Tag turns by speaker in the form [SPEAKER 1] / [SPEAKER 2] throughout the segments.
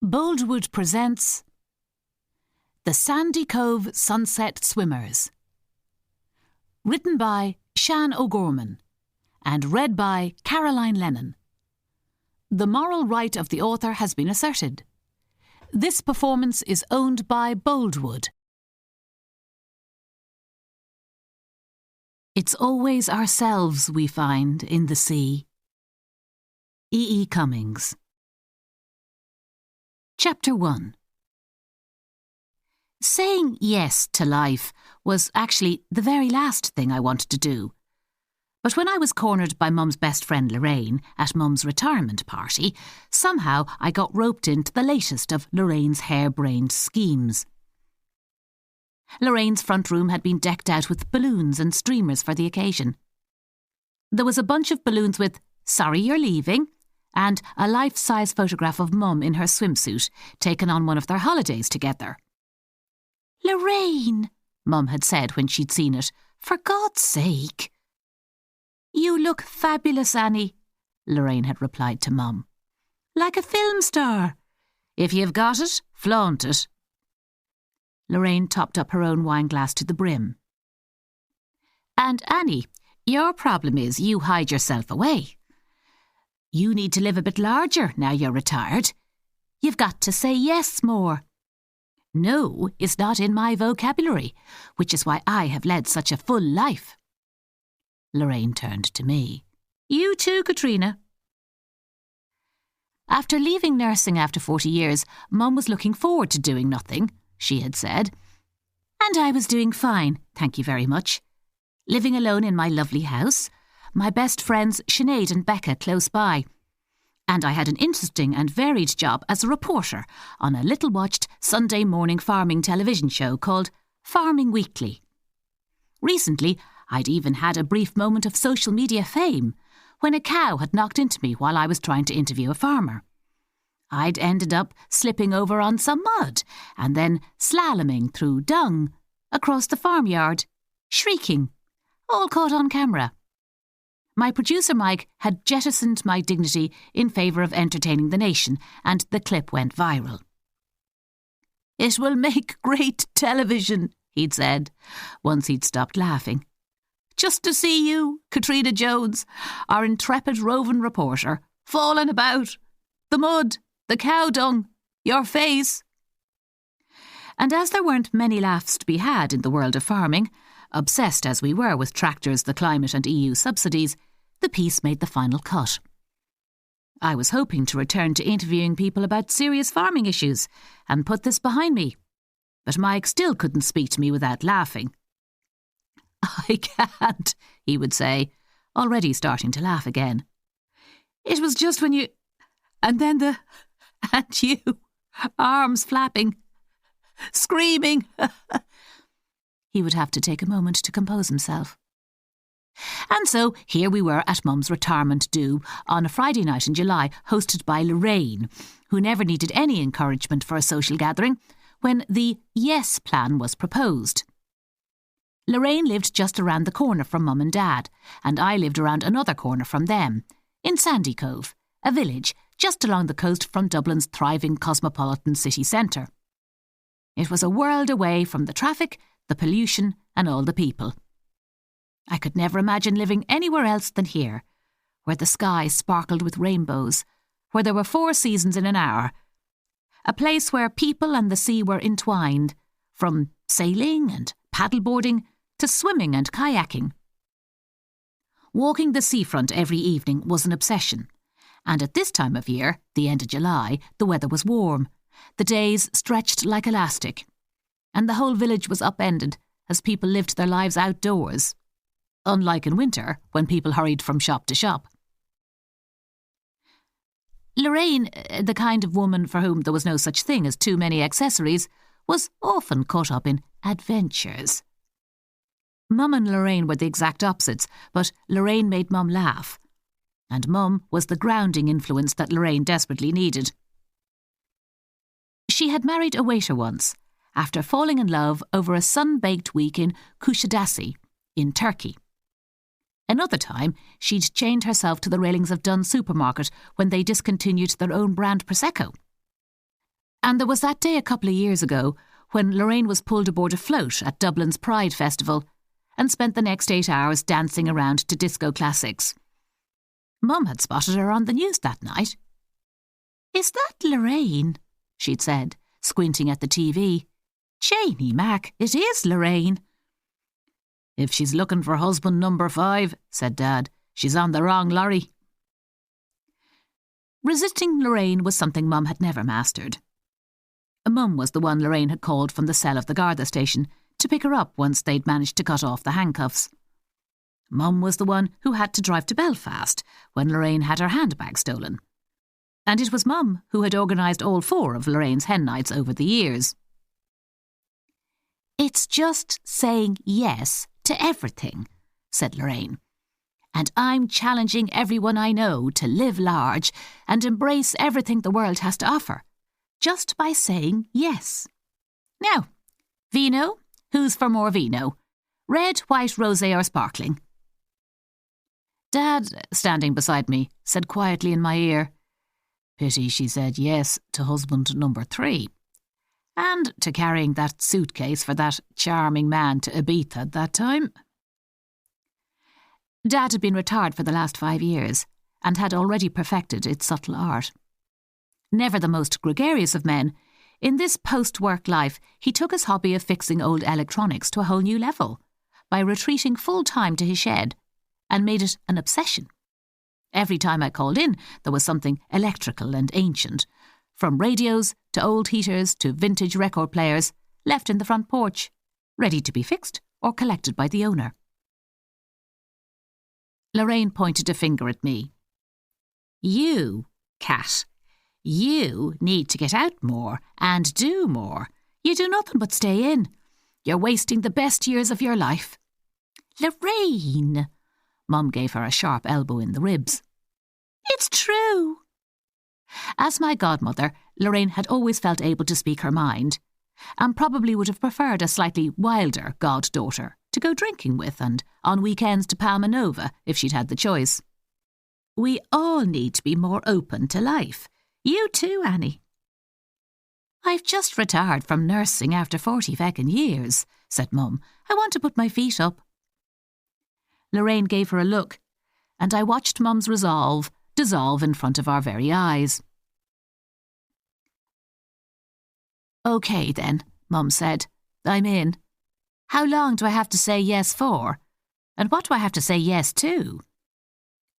[SPEAKER 1] Boldwood presents The Sandycove Sunset Swimmers. Written by Siân O'Gorman and read by Caroline Lennon. The moral right of the author has been asserted. This performance is owned by Boldwood. It's always ourselves we find in the sea. E. Cummings. Chapter 1. Saying yes to life was actually the very last thing I wanted to do. But when I was cornered by Mum's best friend Lorraine at Mum's retirement party, somehow I got roped into the latest of Lorraine's harebrained schemes. Lorraine's front room had been decked out with balloons and streamers for the occasion. There was a bunch of balloons with "Sorry you're leaving" and a life-size photograph of Mum in her swimsuit, taken on one of their holidays together. "Lorraine," Mum had said when she'd seen it, "for God's sake." "You look fabulous, Annie," Lorraine had replied to Mum. "Like a film star. If you've got it, flaunt it." Lorraine topped up her own wine glass to the brim. "And Annie, your problem is you hide yourself away. You need to live a bit larger now you're retired. You've got to say yes more. No is not in my vocabulary, which is why I have led such a full life." Lorraine turned to me. "You too, Katrina." After leaving nursing after 40 years, Mum was looking forward to doing nothing, she had said. And I was doing fine, thank you very much. Living alone in my lovely house, my best friends Sinead and Becca close by. And I had an interesting and varied job as a reporter on a little-watched Sunday morning farming television show called Farming Weekly. Recently, I'd even had a brief moment of social media fame when a cow had knocked into me while I was trying to interview a farmer. I'd ended up slipping over on some mud and then slaloming through dung across the farmyard, shrieking, all caught on camera. My producer Mike had jettisoned my dignity in favour of entertaining the nation, and the clip went viral. "It will make great television," he'd said, once he'd stopped laughing. "Just to see you, Katrina Jones, our intrepid roving reporter, falling about, the mud, the cow dung, your face." And as there weren't many laughs to be had in the world of farming, obsessed as we were with tractors, the climate and EU subsidies, the piece made the final cut. I was hoping to return to interviewing people about serious farming issues and put this behind me, but Mike still couldn't speak to me without laughing. "I can't," he would say, already starting to laugh again. "It was just when you... and then the... and you... arms flapping... screaming..." He would have to take a moment to compose himself. And so here we were at Mum's retirement do on a Friday night in July, hosted by Lorraine, who never needed any encouragement for a social gathering, when the yes plan was proposed. Lorraine lived just around the corner from Mum and Dad, and I lived around another corner from them, in Sandycove, a village just along the coast from Dublin's thriving cosmopolitan city centre. It was a world away from the traffic, the pollution and all the people. I could never imagine living anywhere else than here, where the sky sparkled with rainbows, where there were 4 seasons in an hour, a place where people and the sea were entwined, from sailing and paddleboarding to swimming and kayaking. Walking the seafront every evening was an obsession, and at this time of year, the end of July, the weather was warm, the days stretched like elastic, and the whole village was upended as people lived their lives outdoors, unlike in winter when people hurried from shop to shop. Lorraine, the kind of woman for whom there was no such thing as too many accessories, was often caught up in adventures. Mum and Lorraine were the exact opposites, but Lorraine made Mum laugh, and Mum was the grounding influence that Lorraine desperately needed. She had married a waiter once, after falling in love over a sun-baked week in Kushadasi, in Turkey. Another time, she'd chained herself to the railings of Dunnes supermarket when they discontinued their own brand Prosecco. And there was that day a couple of years ago when Lorraine was pulled aboard a float at Dublin's Pride Festival and spent the next 8 hours dancing around to disco classics. Mum had spotted her on the news that night. "Is that Lorraine?" she'd said, squinting at the TV. "Janie Mac, it is Lorraine." "If she's looking for husband number 5, said Dad, "she's on the wrong lorry." Resisting Lorraine was something Mum had never mastered. Mum was the one Lorraine had called from the cell of the Garda station to pick her up once they'd managed to cut off the handcuffs. Mum was the one who had to drive to Belfast when Lorraine had her handbag stolen. And it was Mum who had organised all 4 of Lorraine's hen nights over the years. "It's just saying yes to everything," said Lorraine. "And I'm challenging everyone I know to live large and embrace everything the world has to offer, just by saying yes. Now, vino? Who's for more vino? Red, white, rosé or sparkling?" Dad, standing beside me, said quietly in my ear, "Pity she said yes to husband number 3. And to carrying that suitcase for that charming man to Ibiza that time." Dad had been retired for the last 5 years and had already perfected its subtle art. Never the most gregarious of men, in this post-work life he took his hobby of fixing old electronics to a whole new level by retreating full-time to his shed and made it an obsession. Every time I called in, there was something electrical and ancient, from radios to old heaters to vintage record players, left in the front porch, ready to be fixed or collected by the owner. Lorraine pointed a finger at me. "You, Cat, you need to get out more and do more. You do nothing but stay in. You're wasting the best years of your life." "Lorraine!" Mum gave her a sharp elbow in the ribs. "It's true." As my godmother, Lorraine had always felt able to speak her mind, and probably would have preferred a slightly wilder goddaughter to go drinking with and on weekends to Palma Nova if she'd had the choice. "We all need to be more open to life. You too, Annie." "I've just retired from nursing after 40 feckin' years," said Mum. "I want to put my feet up." Lorraine gave her a look, and I watched Mum's resolve dissolve in front of our very eyes. "OK then," Mum said. "I'm in. How long do I have to say yes for? And what do I have to say yes to?"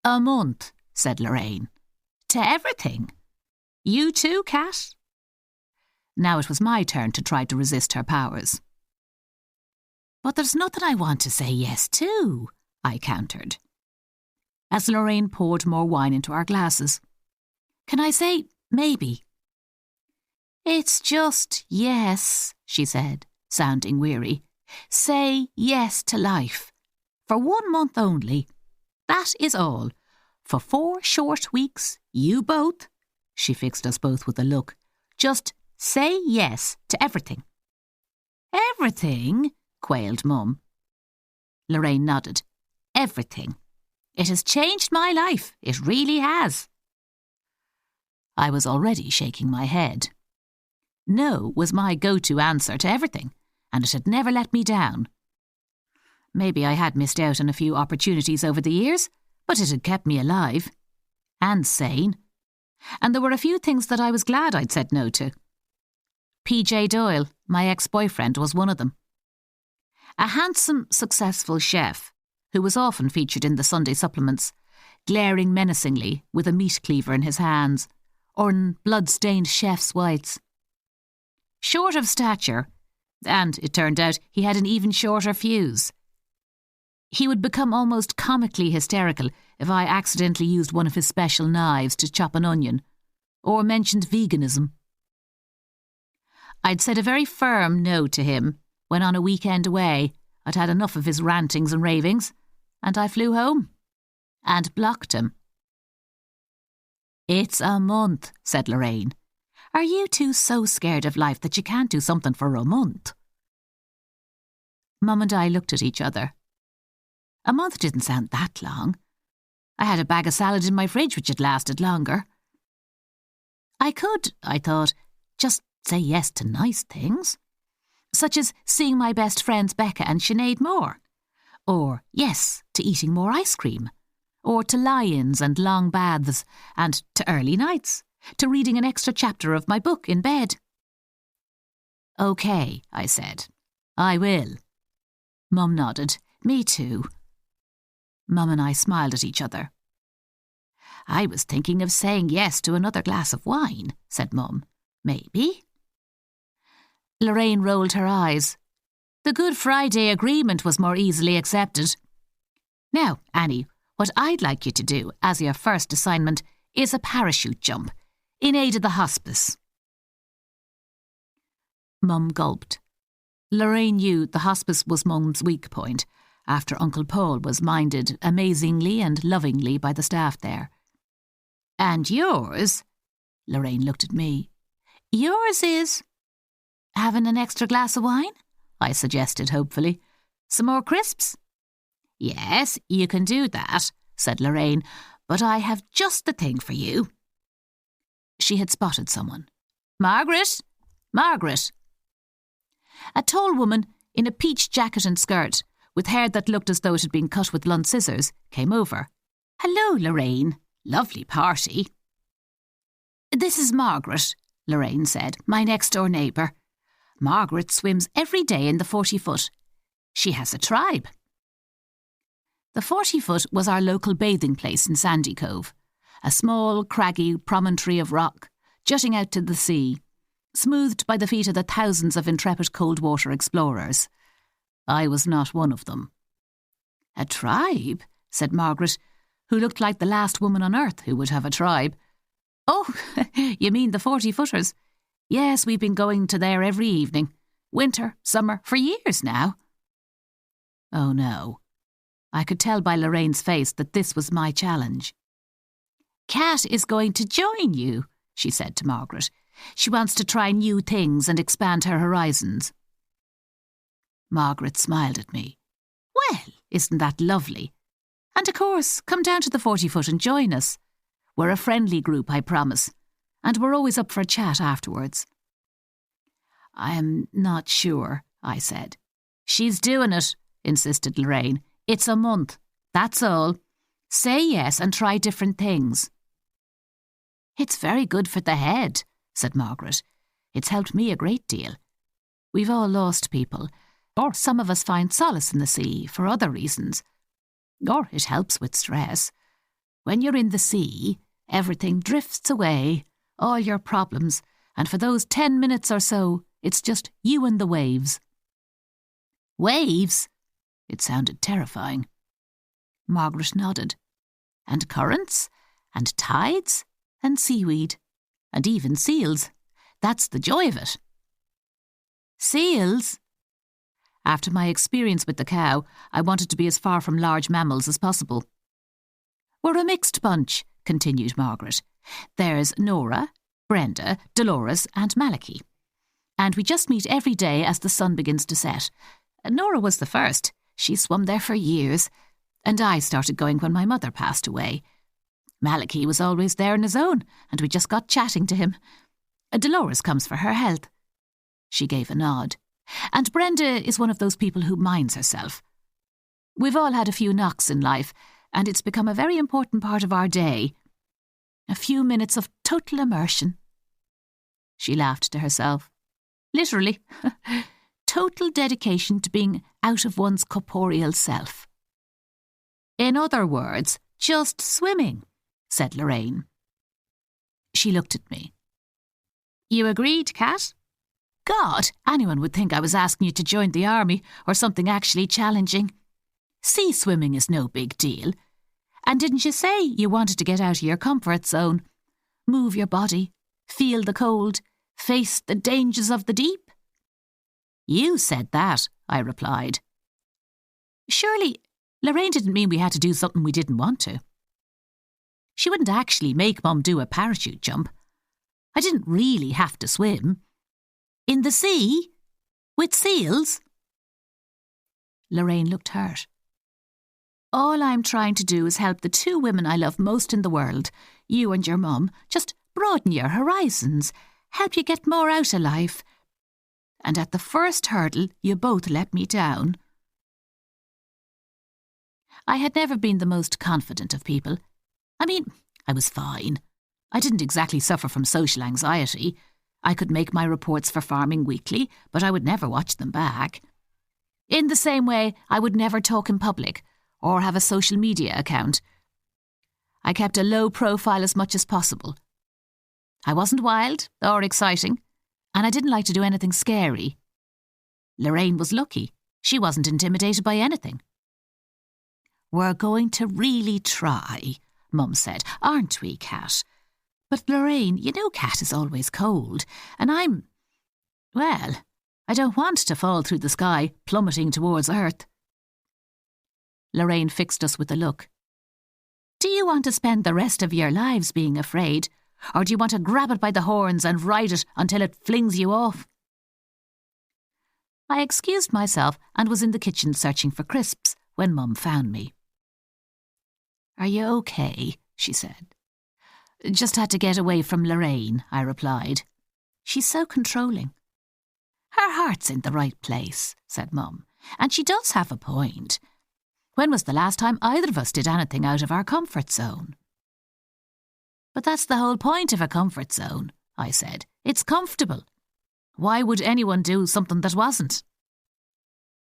[SPEAKER 1] "A month," said Lorraine. "To everything? You too, Cat?" Now it was my turn to try to resist her powers. "But there's nothing I want to say yes to," I countered, as Lorraine poured more wine into our glasses. "Can I say maybe?" "It's just yes," she said, sounding weary. "Say yes to life. For 1 month only. That is all. For 4 short weeks, you both," she fixed us both with a look, "just say yes to everything." "Everything?" quailed Mum. Lorraine nodded. "Everything. It has changed my life. It really has." I was already shaking my head. No was my go-to answer to everything, and it had never let me down. Maybe I had missed out on a few opportunities over the years, but it had kept me alive. And sane. And there were a few things that I was glad I'd said no to. PJ Doyle, my ex-boyfriend, was one of them. A handsome, successful chef, who was often featured in the Sunday supplements, glaring menacingly with a meat cleaver in his hands, or in blood-stained chef's whites. Short of stature, and it turned out he had an even shorter fuse. He would become almost comically hysterical if I accidentally used one of his special knives to chop an onion, or mentioned veganism. I'd said a very firm no to him when on a weekend away I'd had enough of his rantings and ravings, and I flew home and blocked him. "It's a month," said Lorraine. "Are you two so scared of life that you can't do something for a month?" Mum and I looked at each other. A month didn't sound that long. I had a bag of salad in my fridge which had lasted longer. I could, I thought, just say yes to nice things, such as seeing my best friends Becca and Sinead more, or yes to eating more ice cream, or to lie-ins and long baths, and to early nights, to reading an extra chapter of my book in bed. OK, I said. I will. Mum nodded. Me too. Mum and I smiled at each other. I was thinking of saying yes to another glass of wine, said Mum. Maybe. Lorraine rolled her eyes. The Good Friday Agreement was more easily accepted. Now, Annie, what I'd like you to do as your first assignment is a parachute jump in aid of the hospice. Mum gulped. Lorraine knew the hospice was Mum's weak point, after Uncle Paul was minded amazingly and lovingly by the staff there. And yours? Lorraine looked at me. Yours is having an extra glass of wine? I suggested hopefully. Some more crisps? Yes, you can do that, said Lorraine, but I have just the thing for you. She had spotted someone. Margaret! Margaret! A tall woman in a peach jacket and skirt, with hair that looked as though it had been cut with blunt scissors, came over. Hello, Lorraine. Lovely party. This is Margaret, Lorraine said, my next-door neighbour. Margaret swims every day in the 40-foot. She has a tribe. The 40-foot was our local bathing place in Sandycove, a small, craggy promontory of rock jutting out to the sea, smoothed by the feet of the thousands of intrepid cold-water explorers. I was not one of them. A tribe, said Margaret, who looked like the last woman on earth who would have a tribe. Oh, you mean the 40-footers? Yes, we've been going to there every evening, winter, summer, for years now. Oh no. I could tell by Lorraine's face that this was my challenge. Kat is going to join you, she said to Margaret. She wants to try new things and expand her horizons. Margaret smiled at me. Well, isn't that lovely? And of course, come down to the 40-foot and join us. We're a friendly group, I promise, and we're always up for a chat afterwards. I'm not sure, I said. She's doing it, insisted Lorraine. It's a month, that's all. Say yes and try different things. It's very good for the head, said Margaret. It's helped me a great deal. We've all lost people, or some of us find solace in the sea for other reasons. Or it helps with stress. When you're in the sea, everything drifts away, all your problems, and for those 10 minutes or so, it's just you and the waves. Waves? It sounded terrifying. Margaret nodded. And currents, and tides, and seaweed, and even seals. That's the joy of it. Seals? After my experience with the cow, I wanted to be as far from large mammals as possible. We're a mixed bunch, continued Margaret. There's Nora, Brenda, Dolores and Malachy. And we just meet every day as the sun begins to set. Nora was the first. She swum there for years. And I started going when my mother passed away. Malachy was always there on his own, and we just got chatting to him. Dolores comes for her health. She gave a nod. And Brenda is one of those people who minds herself. We've all had a few knocks in life, and it's become a very important part of our day. A few minutes of total immersion. She laughed to herself. Literally. Total dedication to being out of one's corporeal self. In other words, just swimming, said Lorraine. She looked at me. You agreed, Kat? God, anyone would think I was asking you to join the army or something actually challenging. Sea swimming is no big deal. And didn't you say you wanted to get out of your comfort zone? Move your body, feel the cold, face the dangers of the deep? You said that, I replied. Surely, Lorraine didn't mean we had to do something we didn't want to. She wouldn't actually make Mum do a parachute jump. I didn't really have to swim. In the sea? With seals? Lorraine looked hurt. All I'm trying to do is help the two women I love most in the world, you and your mum, just broaden your horizons, help you get more out of life. And at the first hurdle, you both let me down. I had never been the most confident of people. I mean, I was fine. I didn't exactly suffer from social anxiety. I could make my reports for Farming Weekly, but I would never watch them back. In the same way, I would never talk in public or have a social media account. I kept a low profile as much as possible. I wasn't wild or exciting, and I didn't like to do anything scary. Lorraine was lucky. She wasn't intimidated by anything. "We're going to really try," Mum said. "Aren't we, Kat? But Lorraine, you know Kat is always cold, and well, I don't want to fall through the sky, plummeting towards Earth." Lorraine fixed us with a look. "Do you want to spend the rest of your lives being afraid, or do you want to grab it by the horns and ride it until it flings you off?" I excused myself and was in the kitchen searching for crisps when Mum found me. "Are you okay?" she said. "Just had to get away from Lorraine," I replied. "She's so controlling." "Her heart's in the right place," said Mum, "and she does have a point. When was the last time either of us did anything out of our comfort zone?" "But that's the whole point of a comfort zone," I said. "It's comfortable. Why would anyone do something that wasn't?"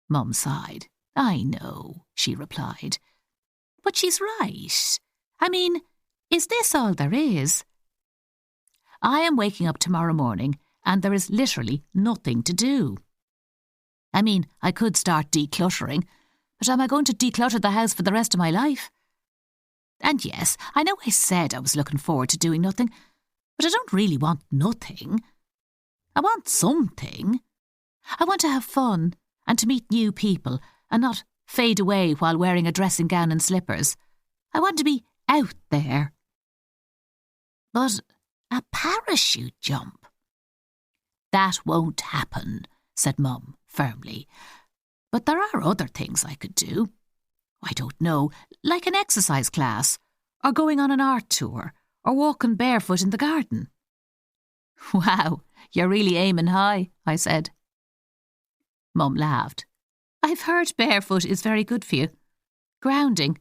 [SPEAKER 1] Mum sighed. "I know," she replied. "But she's right. I mean, is this all there is? I am waking up tomorrow morning and there is literally nothing to do. I mean, I could start decluttering, but am I going to declutter the house for the rest of my life? And yes, I know I said I was looking forward to doing nothing, but I don't really want nothing. I want something. I want to have fun and to meet new people and not fade away while wearing a dressing gown and slippers. I want to be out there." "But a parachute jump?" "That won't happen," said Mum firmly. "But there are other things I could do. I don't know, like an exercise class, or going on an art tour, or walking barefoot in the garden." "Wow, you're really aiming high," I said. Mum laughed. "I've heard barefoot is very good for you. Grounding.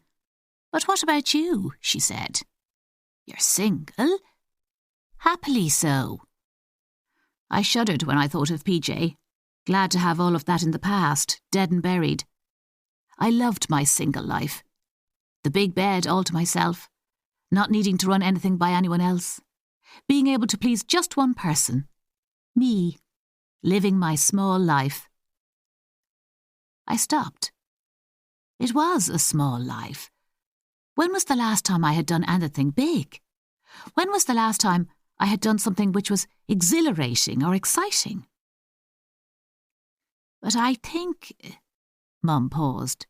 [SPEAKER 1] But what about you?" she said. "You're single?" "Happily so." I shuddered when I thought of PJ, glad to have all of that in the past, dead and buried. I loved my single life. The big bed all to myself, not needing to run anything by anyone else, being able to please just one person, me, living my small life. I stopped. It was a small life. When was the last time I had done anything big? When was the last time I had done something which was exhilarating or exciting? "But I think—" Mum paused.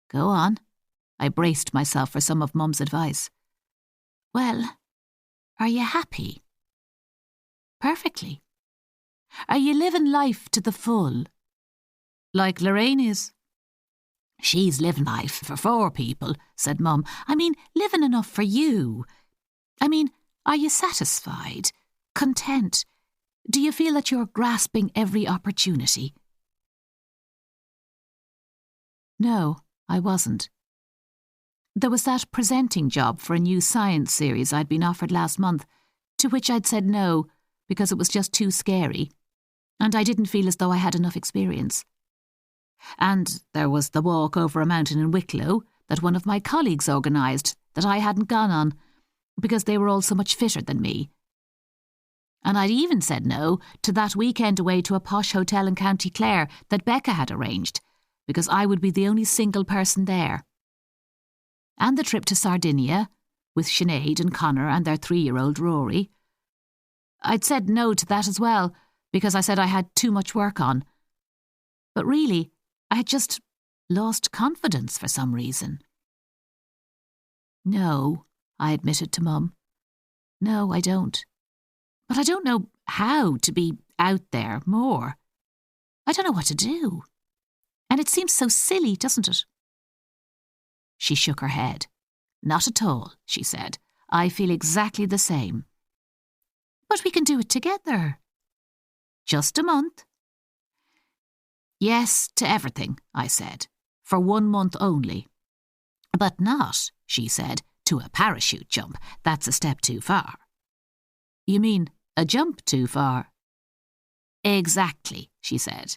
[SPEAKER 1] "Go on." I braced myself for some of Mum's advice. "Well, are you happy?" "Perfectly." "Are you living life to the full?" "Like Lorraine is." "She's living life for 4 people," said Mum. "I mean, living enough for you. I mean, are you satisfied? Content? Do you feel that you're grasping every opportunity?" No, I wasn't. There was that presenting job for a new science series I'd been offered last month, to which I'd said no because it was just too scary, and I didn't feel as though I had enough experience. And there was the walk over a mountain in Wicklow that one of my colleagues organised that I hadn't gone on because they were all so much fitter than me. And I'd even said no to that weekend away to a posh hotel in County Clare that Becca had arranged, because I would be the only single person there. And the trip to Sardinia, with Sinead and Connor and their 3-year-old Rory. I'd said no to that as well, because I said I had too much work on. But really, I had just lost confidence for some reason. "No," I admitted to Mum. "No, I don't. But I don't know how to be out there more. I don't know what to do. And it seems so silly, doesn't it?" She shook her head. "Not at all," she said. "I feel exactly the same." But we can do it together. Just a month. Yes to everything, I said, for 1 month only. But not, she said, to a parachute jump. That's a step too far. You mean a jump too far? Exactly, she said.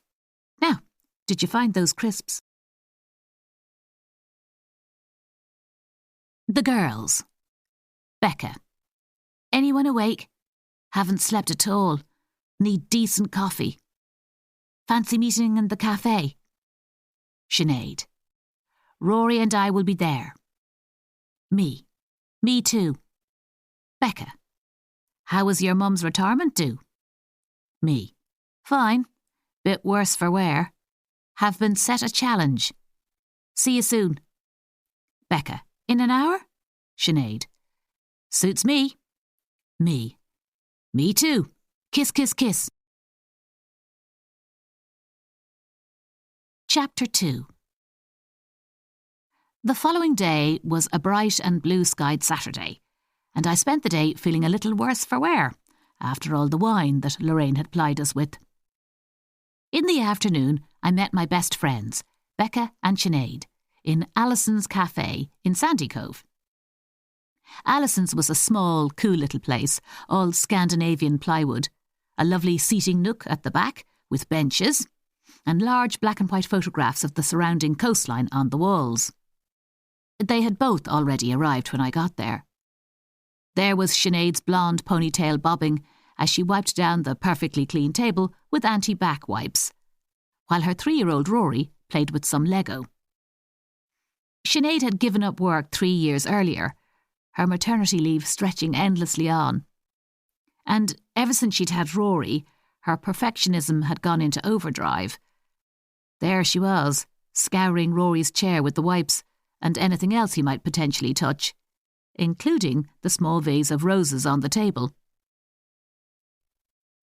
[SPEAKER 1] Now, did you find those crisps? The girls. Becca. Anyone awake? Haven't slept at all. Need decent coffee. Fancy meeting in the cafe? Sinead. Rory and I will be there. Me. Me too. Becca. How was your mum's retirement due? Me. Fine. Bit worse for wear. Have been set a challenge. See you soon. Becca. In an hour? Sinead. Suits me. Me. Me too. Kiss, kiss, kiss. Chapter 2. The following day was a bright and blue-skied Saturday, and I spent the day feeling a little worse for wear, after all the wine that Lorraine had plied us with. In the afternoon, I met my best friends, Becca and Sinead, in Alison's Cafe in Sandycove. Alison's was a small, cool little place, all Scandinavian plywood, a lovely seating nook at the back with benches, and large black and white photographs of the surrounding coastline on the walls. They had both already arrived when I got there. There was Sinead's blonde ponytail bobbing as she wiped down the perfectly clean table with anti-back wipes, while her 3-year-old Rory played with some Lego. Sinead had given up work 3 years earlier, her maternity leave stretching endlessly on. And ever since she'd had Rory, her perfectionism had gone into overdrive. There she was, scouring Rory's chair with the wipes and anything else he might potentially touch, including the small vase of roses on the table.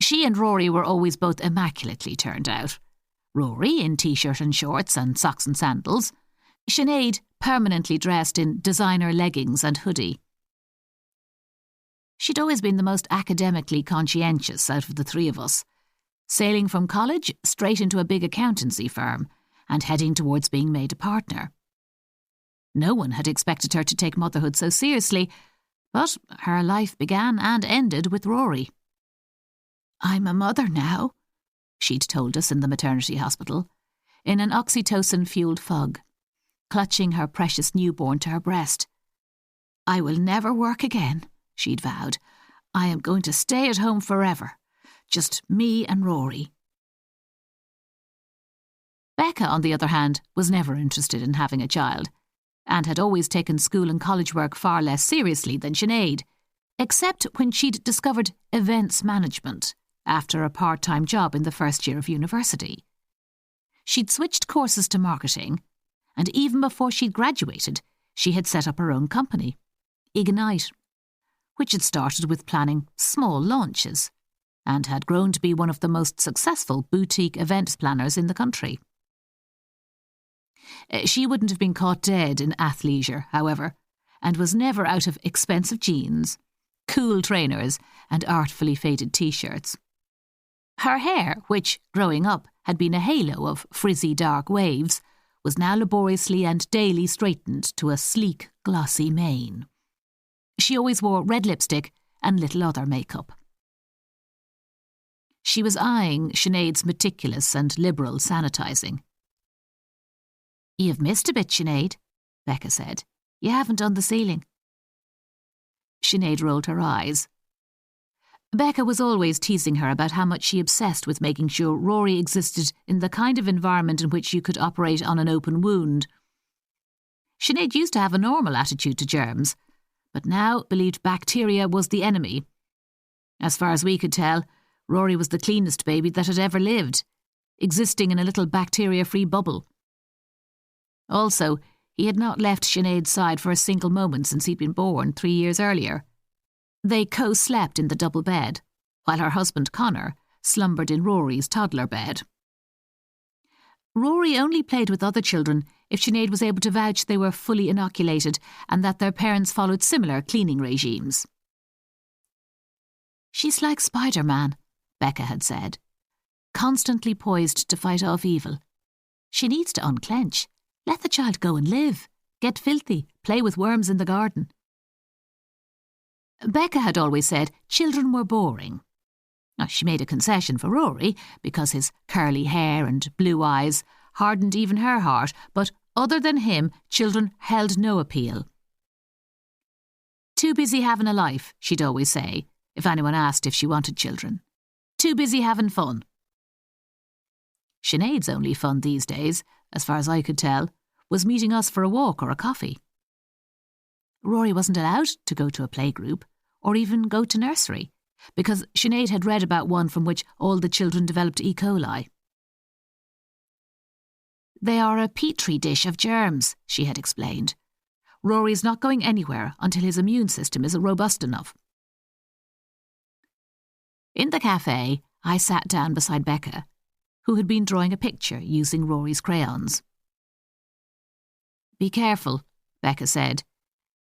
[SPEAKER 1] She and Rory were always both immaculately turned out. Rory in t-shirt and shorts and socks and sandals, Sinead permanently dressed in designer leggings and hoodie. She'd always been the most academically conscientious out of the 3 of us, sailing from college straight into a big accountancy firm and heading towards being made a partner. No one had expected her to take motherhood so seriously, but her life began and ended with Rory. I'm a mother now, she'd told us in the maternity hospital, in an oxytocin-fuelled fog, clutching her precious newborn to her breast. I will never work again, she'd vowed. I am going to stay at home forever. Just me and Rory. Becca, on the other hand, was never interested in having a child, and had always taken school and college work far less seriously than Sinead, except when she'd discovered events management after a part-time job in the first year of university. She'd switched courses to marketing, and even before she'd graduated, she had set up her own company, Ignite, which had started with planning small launches and had grown to be one of the most successful boutique events planners in the country. She wouldn't have been caught dead in athleisure, however, and was never out of expensive jeans, cool trainers and artfully faded t-shirts. Her hair, which, growing up, had been a halo of frizzy dark waves, was now laboriously and daily straightened to a sleek, glossy mane. She always wore red lipstick and little other makeup. She was eyeing Sinead's meticulous and liberal sanitising. You've missed a bit, Sinead, Becca said. You haven't done the ceiling. Sinead rolled her eyes. Becca was always teasing her about how much she obsessed with making sure Rory existed in the kind of environment in which you could operate on an open wound. Sinead used to have a normal attitude to germs, but now believed bacteria was the enemy. As far as we could tell, Rory was the cleanest baby that had ever lived, existing in a little bacteria-free bubble. Also, he had not left Sinead's side for a single moment since he'd been born 3 years earlier. They co-slept in the double bed, while her husband Connor slumbered in Rory's toddler bed. Rory only played with other children if Sinead was able to vouch they were fully inoculated and that their parents followed similar cleaning regimes. She's like Spider-Man, Becca had said, constantly poised to fight off evil. She needs to unclench. Let the child go and live. Get filthy. Play with worms in the garden. Becca had always said children were boring. Now, she made a concession for Rory because his curly hair and blue eyes hardened even her heart, but other than him, children held no appeal. Too busy having a life, she'd always say, if anyone asked if she wanted children. Too busy having fun. Sinead's only fun these days, as far as I could tell, was meeting us for a walk or a coffee. Rory wasn't allowed to go to a playgroup or even go to nursery, because Sinead had read about one from which all the children developed E. coli. They are a petri dish of germs, she had explained. Rory's not going anywhere until his immune system is robust enough. In the cafe, I sat down beside Becca, who had been drawing a picture using Rory's crayons. Be careful, Becca said.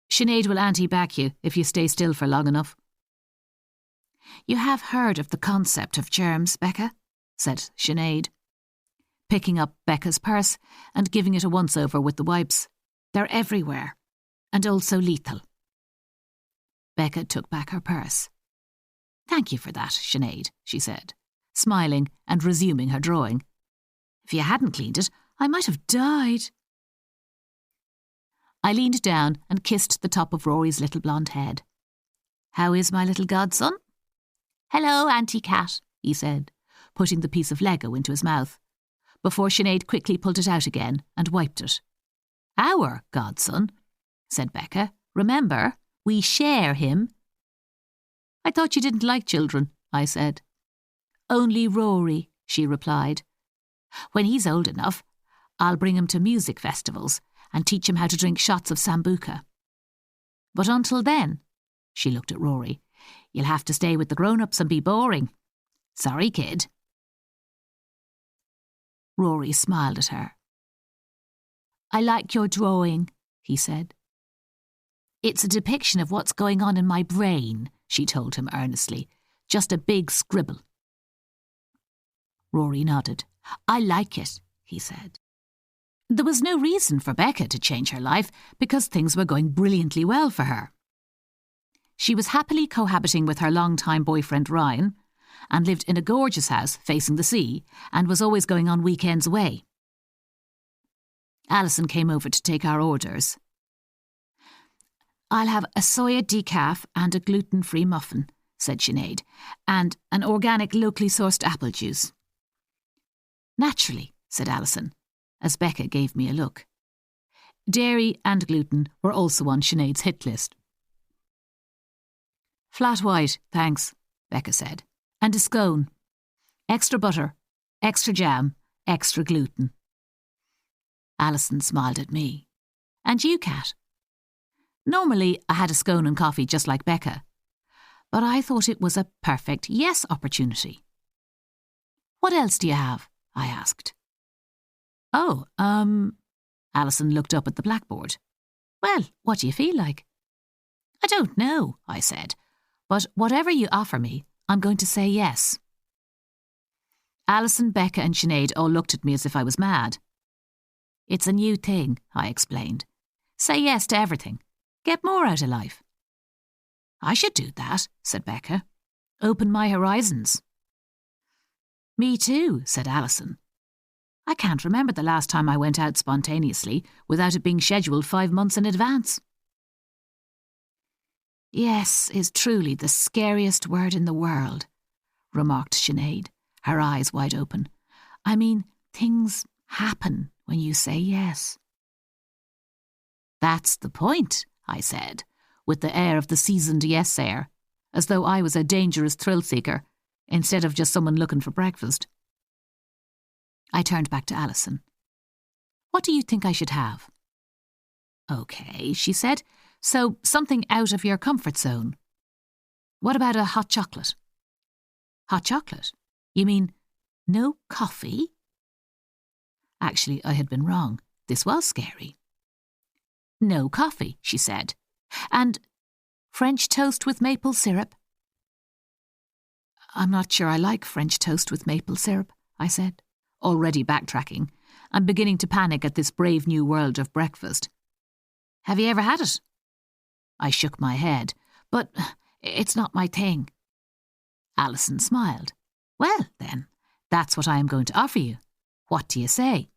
[SPEAKER 1] Sinead will anti-back you if you stay still for long enough. You have heard of the concept of germs, Becca, said Sinead, picking up Becca's purse and giving it a once-over with the wipes. They're everywhere, and also lethal. Becca took back her purse. Thank you for that, Sinead, she said, smiling and resuming her drawing. If you hadn't cleaned it, I might have died. I leaned down and kissed the top of Rory's little blonde head. How is my little godson? Hello, Auntie Cat, he said, putting the piece of Lego into his mouth, before Sinead quickly pulled it out again and wiped it. Our godson, said Becca. Remember, we share him. I thought you didn't like children, I said. Only Rory, she replied. When he's old enough, I'll bring him to music festivals and teach him how to drink shots of Sambuca. But until then, she looked at Rory, you'll have to stay with the grown-ups and be boring. Sorry, kid. Rory smiled at her. I like your drawing, he said. It's a depiction of what's going on in my brain, she told him earnestly. Just a big scribble. Rory nodded. I like it, he said. There was no reason for Becca to change her life because things were going brilliantly well for her. She was happily cohabiting with her long-time boyfriend Ryan and lived in a gorgeous house facing the sea and was always going on weekends away. Alison came over to take our orders. I'll have a soya decaf and a gluten-free muffin, said Sinead, and an organic locally sourced apple juice. Naturally, said Alison, as Becca gave me a look. Dairy and gluten were also on Sinead's hit list. Flat white, thanks, Becca said, and a scone. Extra butter, extra jam, extra gluten. Alison smiled at me. And you, Kat? Normally, I had a scone and coffee just like Becca, but I thought it was a perfect yes opportunity. What else do you have? I asked. Oh, Alison looked up at the blackboard. Well, what do you feel like? I don't know, I said, but whatever you offer me, I'm going to say yes. Alison, Becca and Sinead all looked at me as if I was mad. It's a new thing, I explained. Say yes to everything. Get more out of life. I should do that, said Becca. Open my horizons. Me too, said Alison. I can't remember the last time I went out spontaneously without it being scheduled 5 months in advance. Yes is truly the scariest word in the world, remarked Sinead, her eyes wide open. I mean, things happen when you say yes. That's the point, I said, with the air of the seasoned yes-sayer, as though I was a dangerous thrill-seeker, instead of just someone looking for breakfast. I turned back to Alison. What do you think I should have? OK, she said, so something out of your comfort zone. What about a hot chocolate? Hot chocolate? You mean no coffee? Actually, I had been wrong. This was scary. No coffee, she said. And French toast with maple syrup? I'm not sure I like French toast with maple syrup, I said, already backtracking and beginning to panic at this brave new world of breakfast. Have you ever had it? I shook my head, but it's not my thing. Alison smiled. Well, then, that's what I am going to offer you. What do you say?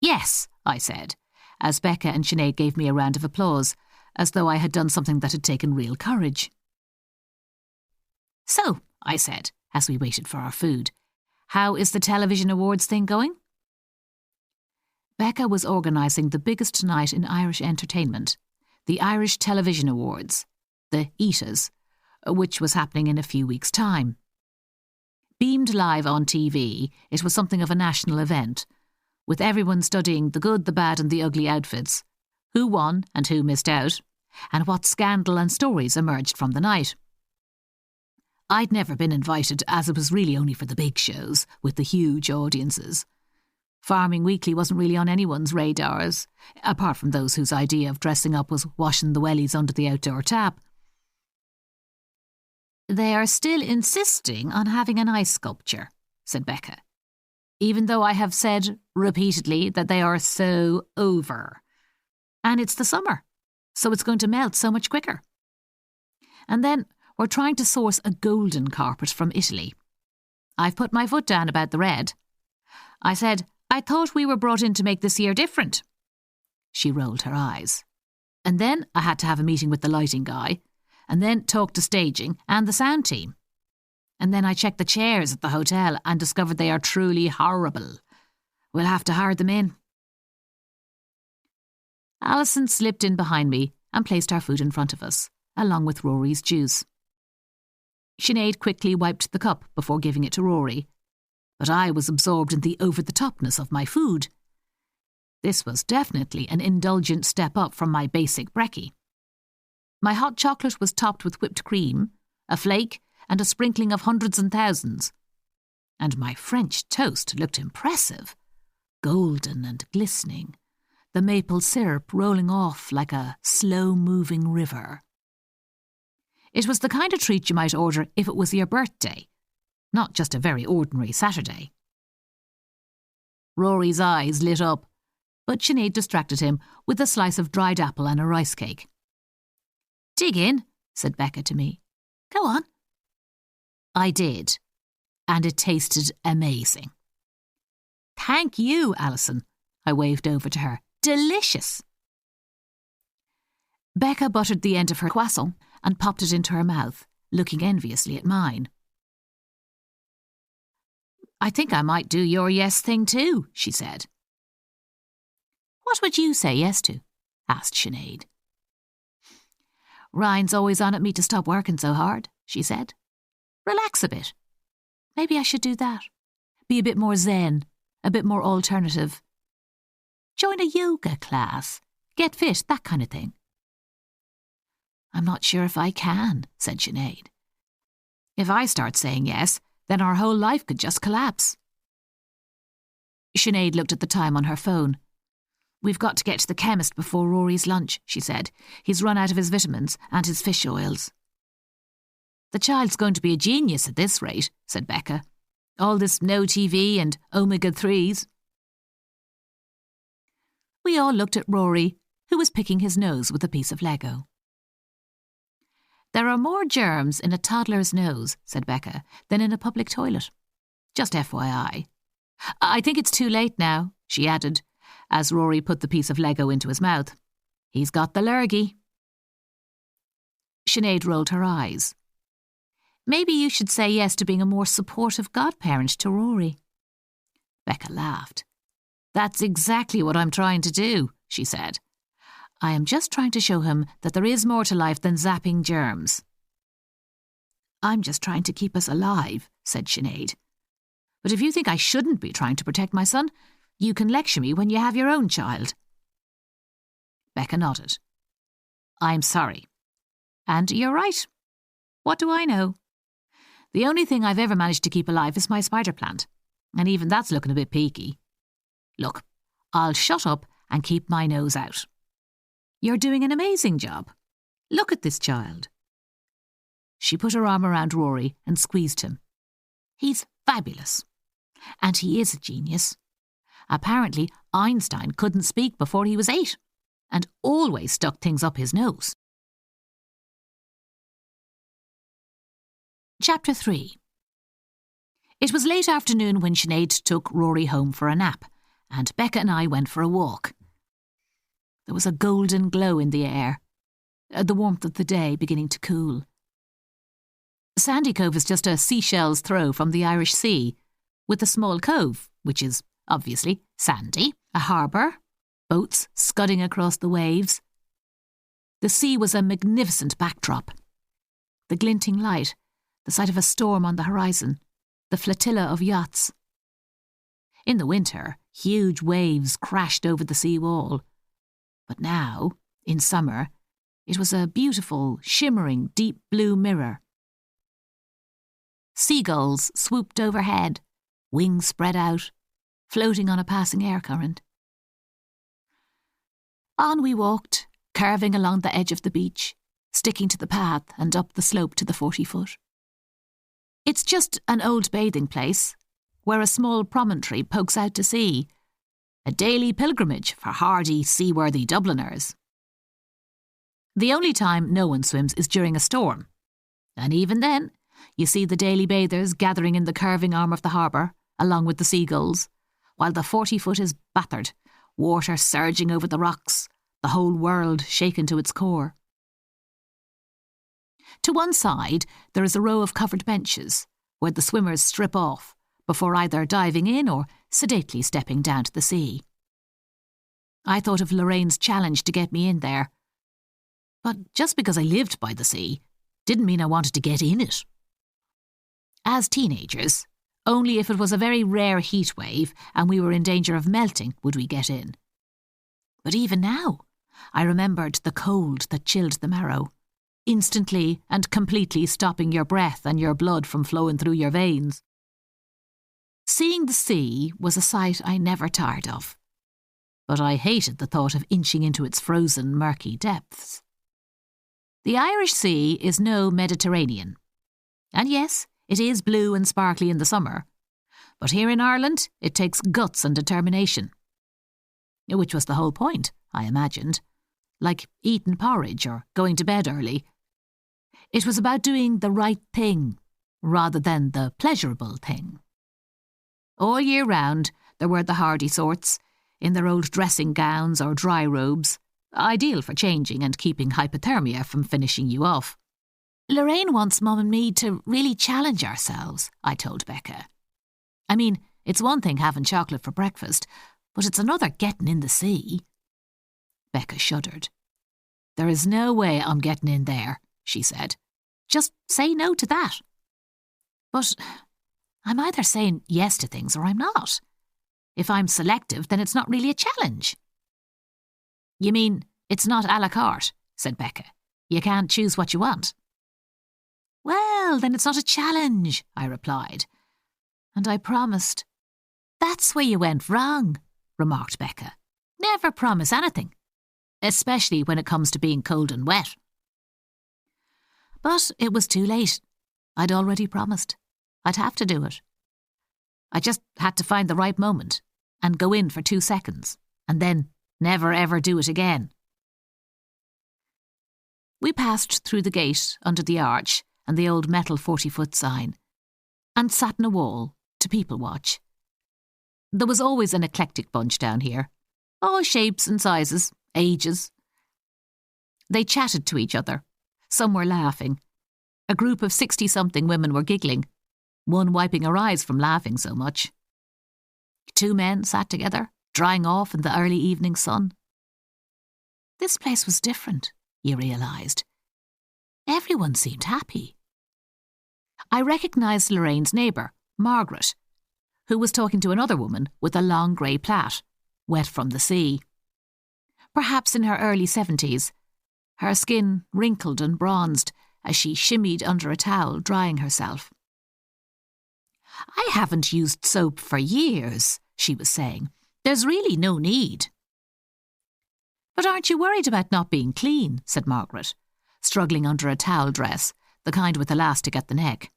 [SPEAKER 1] Yes, I said, as Becca and Sinead gave me a round of applause, as though I had done something that had taken real courage. So, I said, as we waited for our food, how is the television awards thing going? Becca was organising the biggest night in Irish entertainment, the Irish Television Awards, the ETAs, which was happening in a few weeks' time. Beamed live on TV, it was something of a national event, with everyone studying the good, the bad and the ugly outfits, who won and who missed out, and what scandal and stories emerged from the night. I'd never been invited, as it was really only for the big shows, with the huge audiences. Farming Weekly wasn't really on anyone's radars, apart from those whose idea of dressing up was washing the wellies under the outdoor tap. They are still insisting on having an ice sculpture, said Becca, even though I have said repeatedly that they are so over. And it's the summer, so it's going to melt so much quicker. And then we're trying to source a golden carpet from Italy. I've put my foot down about the red. I said, I thought we were brought in to make this year different. She rolled her eyes. And then I had to have a meeting with the lighting guy, and then talk to staging and the sound team. And then I checked the chairs at the hotel and discovered they are truly horrible. We'll have to hire them in. Alison slipped in behind me and placed our food in front of us, along with Rory's juice. Sinead quickly wiped the cup before giving it to Rory, but I was absorbed in the over-the-topness of my food. This was definitely an indulgent step up from my basic brekkie. My hot chocolate was topped with whipped cream, a flake, and a sprinkling of hundreds and thousands. And my French toast looked impressive, golden and glistening, the maple syrup rolling off like a slow-moving river. It was the kind of treat you might order if it was your birthday, not just a very ordinary Saturday. Rory's eyes lit up, but Sinead distracted him with a slice of dried apple and a rice cake. Dig in, said Becca to me. Go on. I did, and it tasted amazing. Thank you, Alison, I waved over to her. Delicious. Becca buttered the end of her croissant and popped it into her mouth, looking enviously at mine. I think I might do your yes thing too, she said. What would you say yes to? Asked Sinead. Ryan's always on at me to stop working so hard, she said. Relax a bit. Maybe I should do that. Be a bit more zen, a bit more alternative. Join a yoga class. Get fit, that kind of thing. I'm not sure if I can, said Sinead. If I start saying yes, then our whole life could just collapse. Sinead looked at the time on her phone. We've got to get to the chemist before Rory's lunch, she said. He's run out of his vitamins and his fish oils. The child's going to be a genius at this rate, said Becca. All this no TV and omega-3s. We all looked at Rory, who was picking his nose with a piece of Lego. There are more germs in a toddler's nose, said Becca, than in a public toilet. Just FYI. I think it's too late now, she added, as Rory put the piece of Lego into his mouth. He's got the lurgy. Sinead rolled her eyes. Maybe you should say yes to being a more supportive godparent to Rory. Becca laughed. That's exactly what I'm trying to do, she said. I am just trying to show him that there is more to life than zapping germs. I'm just trying to keep us alive, said Sinead. But if you think I shouldn't be trying to protect my son, you can lecture me when you have your own child. Becca nodded. I'm sorry. And you're right. What do I know? The only thing I've ever managed to keep alive is my spider plant, and even that's looking a bit peaky. Look, I'll shut up and keep my nose out. You're doing an amazing job. Look at this child. She put her arm around Rory and squeezed him. He's fabulous. And he is a genius. Apparently, Einstein couldn't speak before he was 8 and always stuck things up his nose. Chapter 3. It was late afternoon when Sinead took Rory home for a nap, and Becca and I went for a walk. There was a golden glow in the air, the warmth of the day beginning to cool. Sandycove is just a seashell's throw from the Irish Sea, with a small cove, which is, obviously, sandy, a harbour, boats scudding across the waves. The sea was a magnificent backdrop. The glinting light, the sight of a storm on the horizon, the flotilla of yachts. In the winter, huge waves crashed over the sea wall. But now, in summer, it was a beautiful, shimmering, deep blue mirror. Seagulls swooped overhead, wings spread out, floating on a passing air current. On we walked, curving along the edge of the beach, sticking to the path and up the slope to the 40-foot. It's just an old bathing place, where a small promontory pokes out to sea, a daily pilgrimage for hardy, seaworthy Dubliners. The only time no one swims is during a storm, and even then, you see the daily bathers gathering in the curving arm of the harbour, along with the seagulls, while the 40-foot is battered, water surging over the rocks, the whole world shaken to its core. To one side, there is a row of covered benches, where the swimmers strip off, before either diving in or sedately stepping down to the sea. I thought of Lorraine's challenge to get me in there. But just because I lived by the sea didn't mean I wanted to get in it. As teenagers, only if it was a very rare heat wave and we were in danger of melting would we get in. But even now, I remembered the cold that chilled the marrow, instantly and completely stopping your breath and your blood from flowing through your veins. Seeing the sea was a sight I never tired of, but I hated the thought of inching into its frozen, murky depths. The Irish Sea is no Mediterranean. And yes, it is blue and sparkly in the summer, but here in Ireland it takes guts and determination. Which was the whole point, I imagined, like eating porridge or going to bed early. It was about doing the right thing, rather than the pleasurable thing. All year round, there were the hardy sorts, in their old dressing gowns or dry robes, ideal for changing and keeping hypothermia from finishing you off. Lorraine wants Mum and me to really challenge ourselves, I told Becca. I mean, it's one thing having chocolate for breakfast, but it's another getting in the sea. Becca shuddered. There is no way I'm getting in there, she said. Just say no to that. But I'm either saying yes to things or I'm not. If I'm selective, then it's not really a challenge. You mean it's not à la carte, said Becca. You can't choose what you want. Well, then it's not a challenge, I replied. And I promised. That's where you went wrong, remarked Becca. Never promise anything, especially when it comes to being cold and wet. But it was too late. I'd already promised. I'd have to do it. I just had to find the right moment and go in for 2 seconds and then never ever do it again. We passed through the gate under the arch and the old metal 40-foot sign and sat in a wall to people watch. There was always an eclectic bunch down here, all shapes and sizes, ages. They chatted to each other. Some were laughing. A group of 60-something women were giggling, one wiping her eyes from laughing so much. 2 men sat together, drying off in the early evening sun. This place was different, you realised. Everyone seemed happy. I recognised Lorraine's neighbour, Margaret, who was talking to another woman with a long grey plait, wet from the sea. Perhaps in her early 70s, her skin wrinkled and bronzed as she shimmied under a towel, drying herself. I haven't used soap for years, she was saying. There's really no need. But aren't you worried about not being clean? Said Margaret, struggling under a towel dress the kind with elastic at the neck.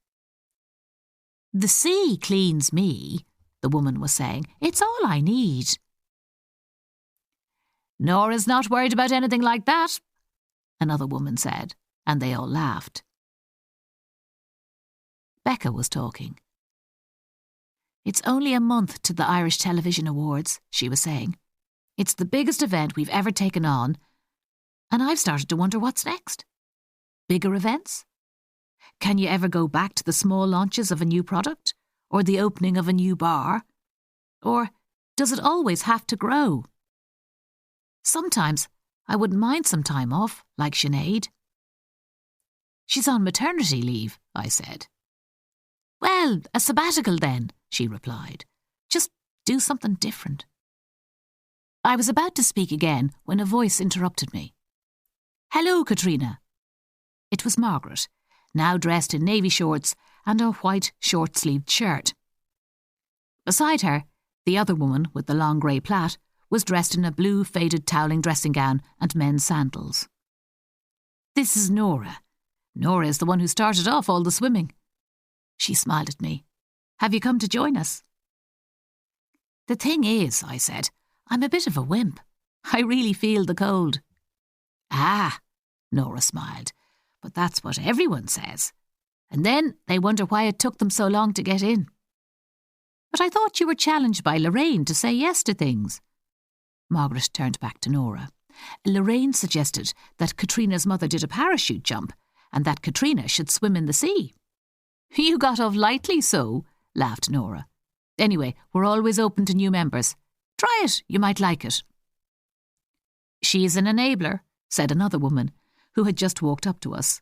[SPEAKER 1] The sea cleans me, the woman was saying. It's all I need. Nora's not worried about anything like that, another woman said, and they all laughed. Becca was talking. It's only a month to the Irish Television Awards, she was saying. It's the biggest event we've ever taken on, and I've started to wonder what's next. Bigger events? Can you ever go back to the small launches of a new product, or the opening of a new bar? Or does it always have to grow? Sometimes I wouldn't mind some time off, like Sinead. She's on maternity leave, I said. Well, a sabbatical then, she replied. Just do something different. I was about to speak again when a voice interrupted me. Hello, Katrina. It was Margaret, now dressed in navy shorts and a white short-sleeved shirt. Beside her, the other woman with the long grey plait was dressed in a blue faded toweling dressing gown and men's sandals. This is Nora. Nora is the one who started off all the swimming. She smiled at me. Have you come to join us? The thing is, I said, I'm a bit of a wimp. I really feel the cold. Ah, Nora smiled, but that's what everyone says. And then they wonder why it took them so long to get in. But I thought you were challenged by Lorraine to say yes to things. Margaret turned back to Nora. Lorraine suggested that Katrina's mother did a parachute jump and that Katrina should swim in the sea. You got off lightly so, laughed Nora. Anyway, we're always open to new members. Try it, you might like it. She's an enabler, said another woman, who had just walked up to us.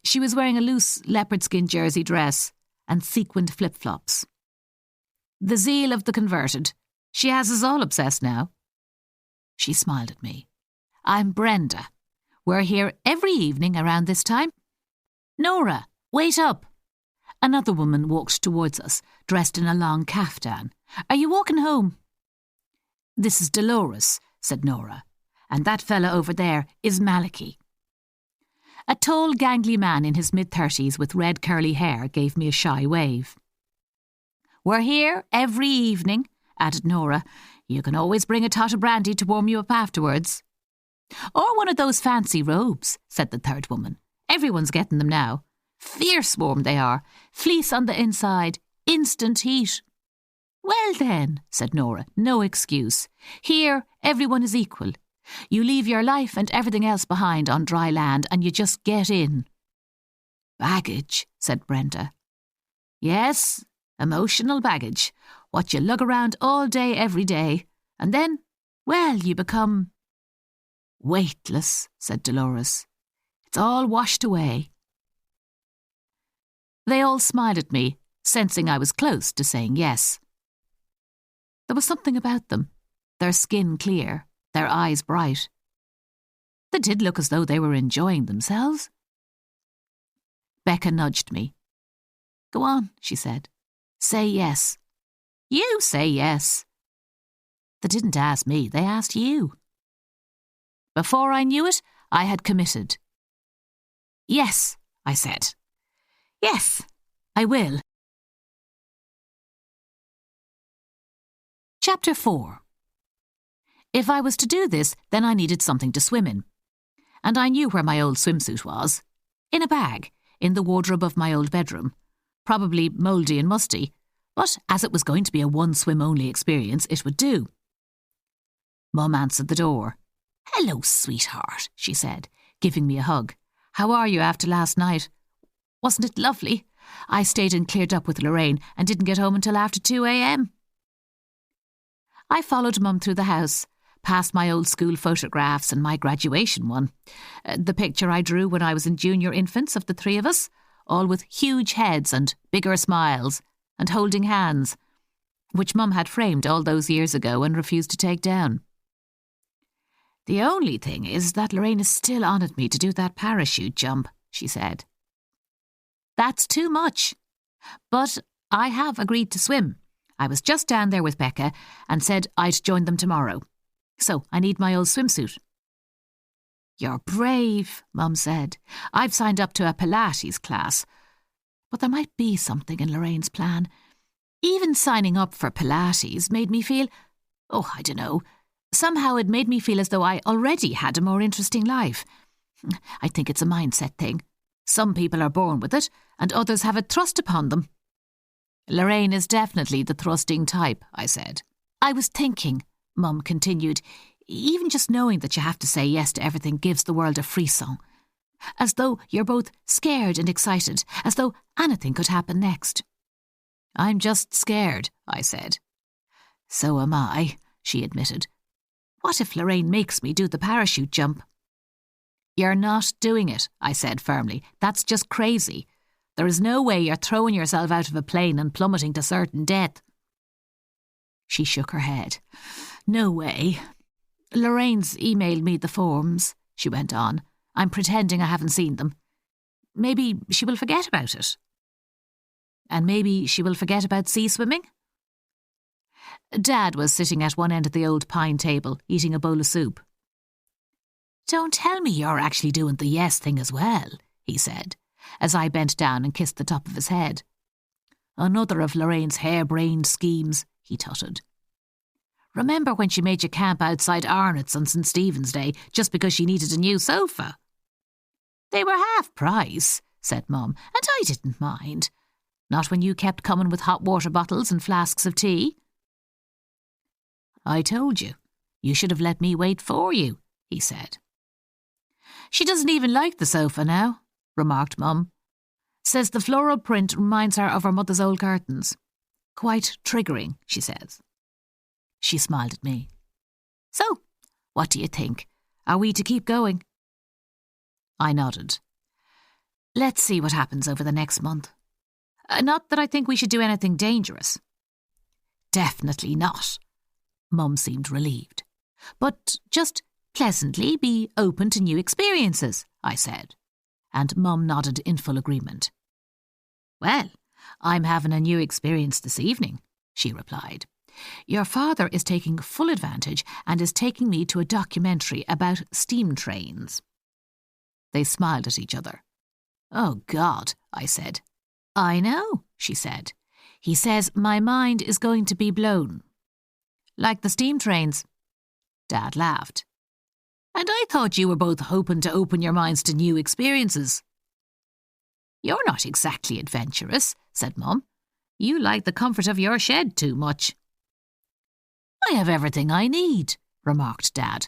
[SPEAKER 1] She was wearing a loose leopard skin jersey dress and sequined flip-flops. The zeal of the converted. She has us all obsessed now. She smiled at me. I'm Brenda. We're here every evening around this time. Nora, wait up. Another woman walked towards us, dressed in a long caftan. Are you walking home? This is Dolores, said Nora, and that fella over there is Malachy. A tall, gangly man in his mid-30s with red curly hair gave me a shy wave. We're here every evening, added Nora. You can always bring a tot of brandy to warm you up afterwards. Or one of those fancy robes, said the third woman. Everyone's getting them now. Fierce warm they are, fleece on the inside, instant heat. Well then, said Nora, no excuse. Here, everyone is equal. You leave your life and everything else behind on dry land and you just get in. Baggage, said Brenda. Yes, emotional baggage. What you lug around all day, every day. And then, well, you become... Weightless, said Dolores. It's all washed away. They all smiled at me, sensing I was close to saying yes. There was something about them, their skin clear, their eyes bright. They did look as though they were enjoying themselves. Becca nudged me. Go on, she said. Say yes. You say yes. They didn't ask me, they asked you. Before I knew it, I had committed. Yes, I said. Yes, I will. Chapter 4. If I was to do this, then I needed something to swim in. And I knew where my old swimsuit was. In a bag, in the wardrobe of my old bedroom. Probably mouldy and musty, but as it was going to be a one-swim-only experience, it would do. Mum answered the door. Hello, sweetheart, she said, giving me a hug. How are you after last night? Wasn't it lovely? I stayed and cleared up with Lorraine and didn't get home until after 2 a.m. I followed Mum through the house, past my old school photographs and my graduation one. The picture I drew when I was in junior infants of the three of us, all with huge heads and bigger smiles and holding hands, which Mum had framed all those years ago and refused to take down. The only thing is that Lorraine is still on at me to do that parachute jump, she said. That's too much. But I have agreed to swim. I was just down there with Becca and said I'd join them tomorrow. So I need my old swimsuit. You're brave, Mum said. I've signed up to a Pilates class. But there might be something in Lorraine's plan. Even signing up for Pilates made me feel, I don't know, somehow it made me feel as though I already had a more interesting life. I think it's a mindset thing. Some people are born with it, and others have it thrust upon them. Lorraine is definitely the thrusting type, I said. I was thinking, Mum continued, even just knowing that you have to say yes to everything gives the world a frisson. As though you're both scared and excited, as though anything could happen next. I'm just scared, I said. So am I, she admitted. What if Lorraine makes me do the parachute jump? You're not doing it, I said firmly. That's just crazy. There is no way you're throwing yourself out of a plane and plummeting to certain death. She shook her head. No way. Lorraine's emailed me the forms, she went on. I'm pretending I haven't seen them. Maybe she will forget about it. And maybe she will forget about sea swimming? Dad was sitting at one end of the old pine table, eating a bowl of soup. Don't tell me you're actually doing the yes thing as well, he said, as I bent down and kissed the top of his head. Another of Lorraine's harebrained schemes, he tutted. Remember when she made you camp outside Arnott's on St. Stephen's Day just because she needed a new sofa? They were half price, said Mum, and I didn't mind. Not when you kept coming with hot water bottles and flasks of tea. I told you. You should have let me wait for you, he said. She doesn't even like the sofa now, remarked Mum. Says the floral print reminds her of her mother's old curtains. Quite triggering, she says. She smiled at me. So, what do you think? Are we to keep going? I nodded. Let's see what happens over the next month. Not that I think we should do anything dangerous. Definitely not. Mum seemed relieved. But just pleasantly be open to new experiences, I said. And Mum nodded in full agreement. Well, I'm having a new experience this evening, she replied. Your father is taking full advantage and is taking me to a documentary about steam trains. They smiled at each other. Oh, God, I said. I know, she said. He says my mind is going to be blown. Like the steam trains. Dad laughed. And I thought you were both hoping to open your minds to new experiences. You're not exactly adventurous, said Mum. You like the comfort of your shed too much. I have everything I need, remarked Dad.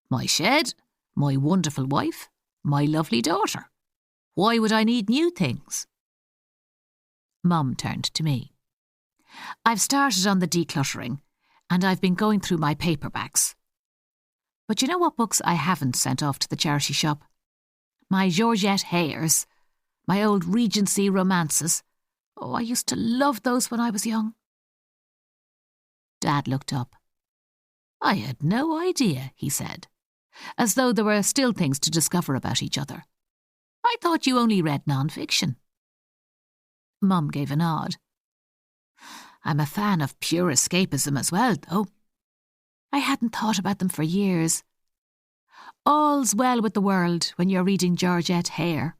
[SPEAKER 1] My shed, my wonderful wife, my lovely daughter. Why would I need new things? Mum turned to me. I've started on the decluttering, and I've been going through my paperbacks. But you know what books I haven't sent off to the charity shop? My Georgette Hayers, my old Regency romances. Oh, I used to love those when I was young. Dad looked up. I had no idea, he said, as though there were still things to discover about each other. I thought you only read non-fiction. Mum gave a nod. I'm a fan of pure escapism as well, though. I hadn't thought about them for years. All's well with the world when you're reading Georgette Hare.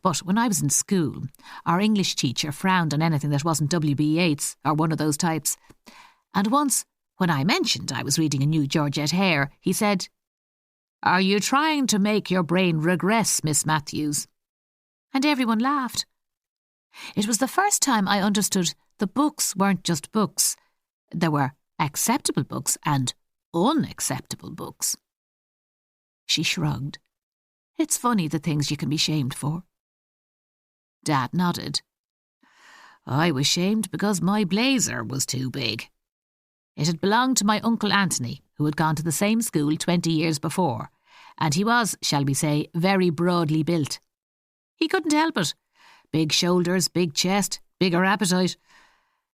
[SPEAKER 1] But when I was in school, our English teacher frowned on anything that wasn't W.B. Yeats or one of those types. And once, when I mentioned I was reading a new Georgette Hare, he said, Are you trying to make your brain regress, Miss Matthews? And everyone laughed. It was the first time I understood the books weren't just books. There were acceptable books and unacceptable books. She shrugged. It's funny the things you can be shamed for. Dad nodded. I was shamed because my blazer was too big. It had belonged to my Uncle Anthony, who had gone to the same school 20 years before, and he was, shall we say, very broadly built. He couldn't help it. Big shoulders, big chest, bigger appetite.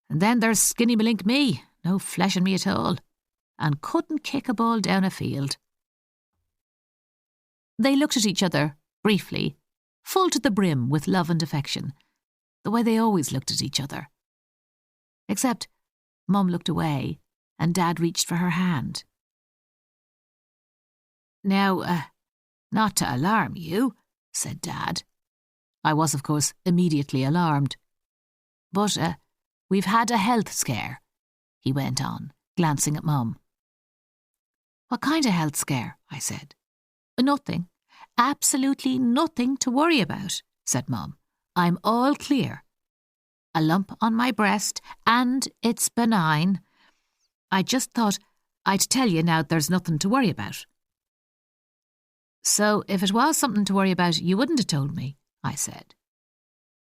[SPEAKER 1] And then there's skinny malink me, no flesh in me at all, and couldn't kick a ball down a field. They looked at each other, briefly, full to the brim with love and affection, the way they always looked at each other. Except Mum looked away, and Dad reached for her hand. Now, Not to alarm you, said Dad. I was, of course, immediately alarmed. But, we've had a health scare, he went on, glancing at Mum. What kind of health scare? I said. Nothing. Absolutely nothing to worry about, said Mum. I'm all clear. A lump on my breast, and it's benign. I just thought I'd tell you now there's nothing to worry about. So if it was something to worry about, you wouldn't have told me, I said.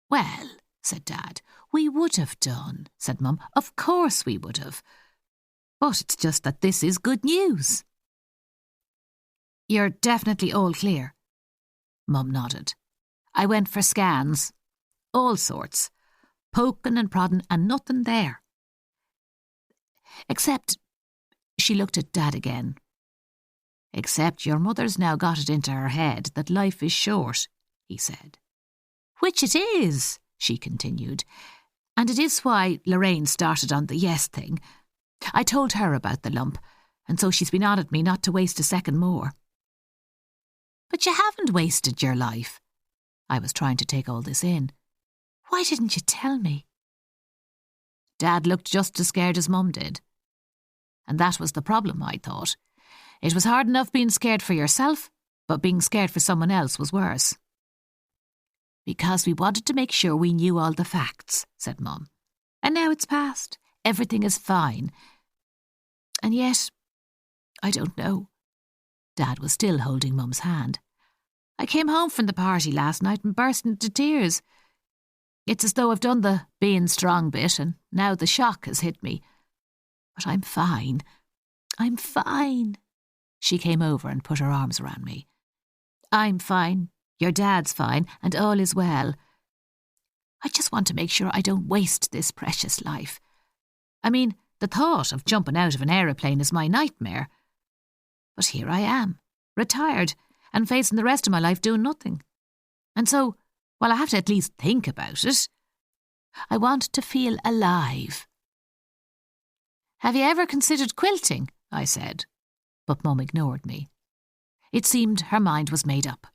[SPEAKER 1] Well, said Dad, we would have done, said Mum. Of course we would have. But it's just that this is good news. You're definitely all clear. Mum nodded. I went for scans. All sorts. Poking and prodding and nothing there. Except, she looked at Dad again. Except your mother's now got it into her head that life is short, he said. Which it is, she continued. And it is why Lorraine started on the yes thing. I told her about the lump, and so she's been on at me not to waste a second more. But you haven't wasted your life. I was trying to take all this in. Why didn't you tell me? Dad looked just as scared as Mum did. And that was the problem, I thought. It was hard enough being scared for yourself, but being scared for someone else was worse. Because we wanted to make sure we knew all the facts, said Mum. And now it's past. Everything is fine. And yet, I don't know. Dad was still holding Mum's hand. I came home from the party last night and burst into tears. It's as though I've done the being strong bit and now the shock has hit me. But I'm fine. I'm fine. She came over and put her arms around me. I'm fine. Your dad's fine, and all is well. I just want to make sure I don't waste this precious life. I mean, the thought of jumping out of an aeroplane is my nightmare. But here I am, retired, and facing the rest of my life doing nothing. And so, while I have to at least think about it, I want to feel alive. Have you ever considered quilting? I said. But Mum ignored me. It seemed her mind was made up.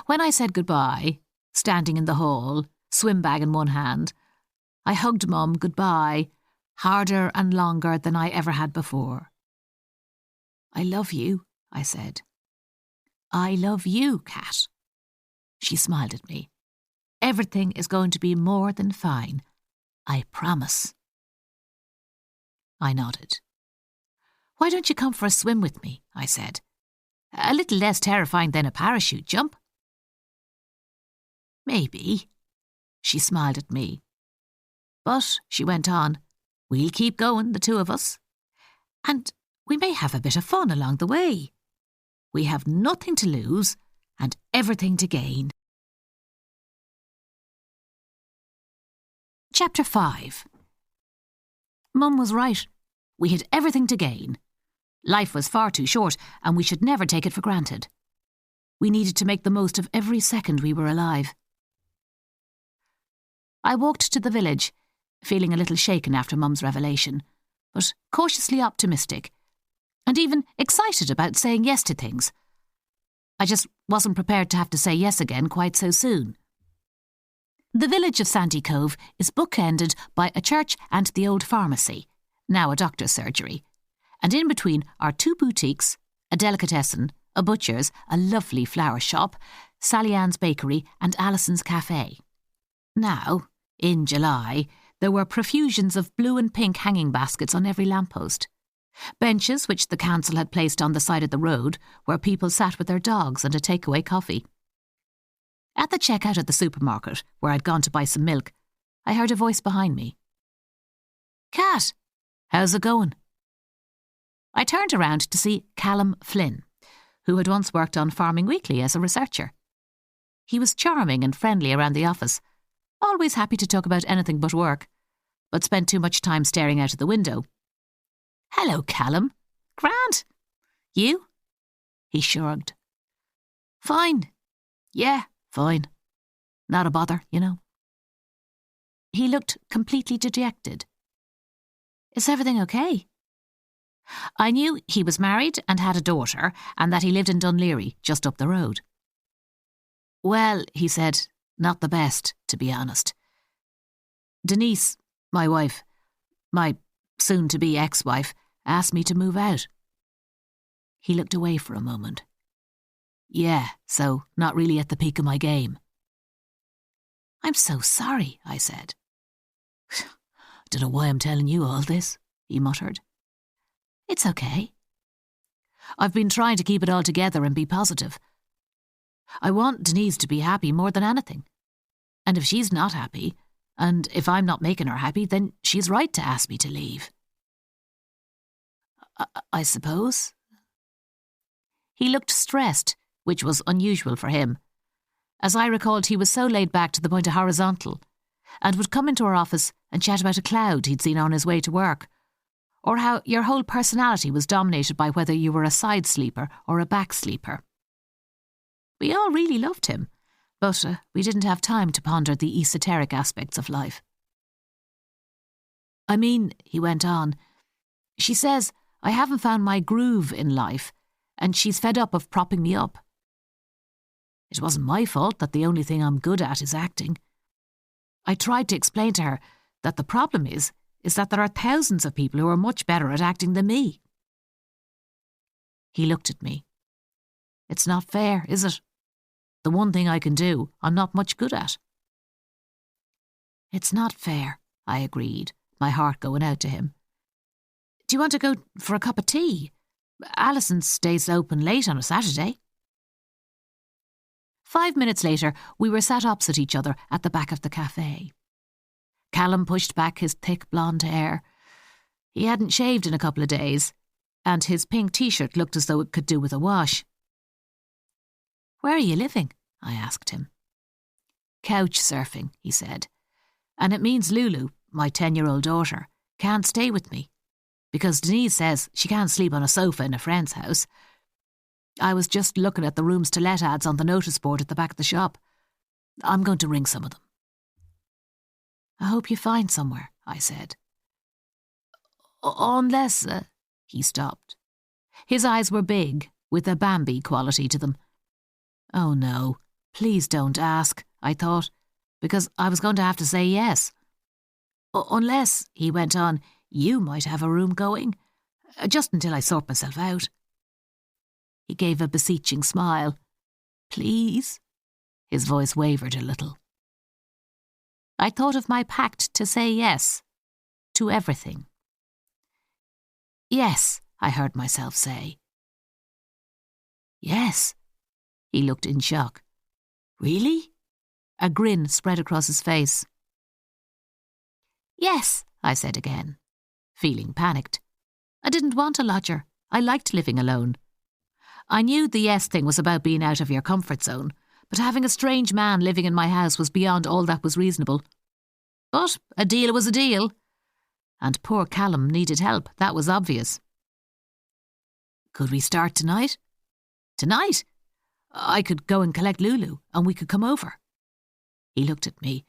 [SPEAKER 1] When I said goodbye, standing in the hall, swim bag in one hand, I hugged Mum goodbye, harder and longer than I ever had before. I love you, I said. I love you, Cat. She smiled at me. Everything is going to be more than fine. I promise. I nodded. Why don't you come for a swim with me? I said. A little less terrifying than a parachute jump. Maybe. She smiled at me. But, she went on, we'll keep going, the two of us. And we may have a bit of fun along the way. We have nothing to lose and everything to gain. Chapter 5. Mum was right. We had everything to gain. Life was far too short, and we should never take it for granted. We needed to make the most of every second we were alive. I walked to the village, feeling a little shaken after Mum's revelation, but cautiously optimistic, and even excited about saying yes to things. I just wasn't prepared to have to say yes again quite so soon. The village of Sandycove is bookended by a church and the old pharmacy, now a doctor's surgery, and in between are two boutiques, a delicatessen, a butcher's, a lovely flower shop, Sally Ann's bakery and Alison's cafe. Now, in July, there were profusions of blue and pink hanging baskets on every lamppost. Benches which the council had placed on the side of the road where people sat with their dogs and a takeaway coffee. At the checkout at the supermarket, where I'd gone to buy some milk, I heard a voice behind me. Cat, how's it going? I turned around to see Callum Flynn, who had once worked on Farming Weekly as a researcher. He was charming and friendly around the office, always happy to talk about anything but work, but spent too much time staring out of the window. Hello, Callum. Grand. You? He shrugged. Fine. Yeah, fine. Not a bother, you know. He looked completely dejected. Is everything okay? I knew he was married and had a daughter, and that he lived in Dunleary, just up the road. Well, he said, not the best, to be honest. Denise, my wife, my soon-to-be ex-wife, asked me to move out. He looked away for a moment. Yeah, so not really at the peak of my game. I'm so sorry, I said. Don't know why I'm telling you all this, he muttered. It's okay. I've been trying to keep it all together and be positive. I want Denise to be happy more than anything. And if she's not happy, and if I'm not making her happy, then she's right to ask me to leave. I suppose. He looked stressed, which was unusual for him. As I recalled, he was so laid back to the point of horizontal, and would come into our office and chat about a cloud he'd seen on his way to work, or how your whole personality was dominated by whether you were a side sleeper or a back sleeper. We all really loved him, but we didn't have time to ponder the esoteric aspects of life. I mean, he went on, she says I haven't found my groove in life, and she's fed up of propping me up. It wasn't my fault that the only thing I'm good at is acting. I tried to explain to her that the problem is that there are thousands of people who are much better at acting than me. He looked at me. It's not fair, is it? The one thing I can do, I'm not much good at. It's not fair, I agreed, my heart going out to him. Do you want to go for a cup of tea? Alison stays open late on a Saturday. 5 minutes later, we were sat opposite each other at the back of the cafe. Callum pushed back his thick blonde hair. He hadn't shaved in a couple of days, and his pink t-shirt looked as though it could do with a wash. Where are you living? I asked him. Couch surfing, he said. And it means Lulu, my 10-year-old daughter, can't stay with me, because Denise says she can't sleep on a sofa in a friend's house. I was just looking at the rooms to let ads on the notice board at the back of the shop. I'm going to ring some of them. I hope you find somewhere, I said. Unless, he stopped. His eyes were big, with a Bambi quality to them. Oh no, please don't ask, I thought, because I was going to have to say yes. Unless, he went on, you might have a room going, just until I sort myself out. He gave a beseeching smile. Please? His voice wavered a little. I thought of my pact to say yes to everything. Yes, I heard myself say. Yes. He looked in shock. Really? A grin spread across his face. Yes, I said again, feeling panicked. I didn't want a lodger. I liked living alone. I knew the yes thing was about being out of your comfort zone, but having a strange man living in my house was beyond all that was reasonable. But a deal was a deal. And poor Callum needed help, that was obvious. Could we start tonight? Tonight? I could go and collect Lulu, and we could come over. He looked at me.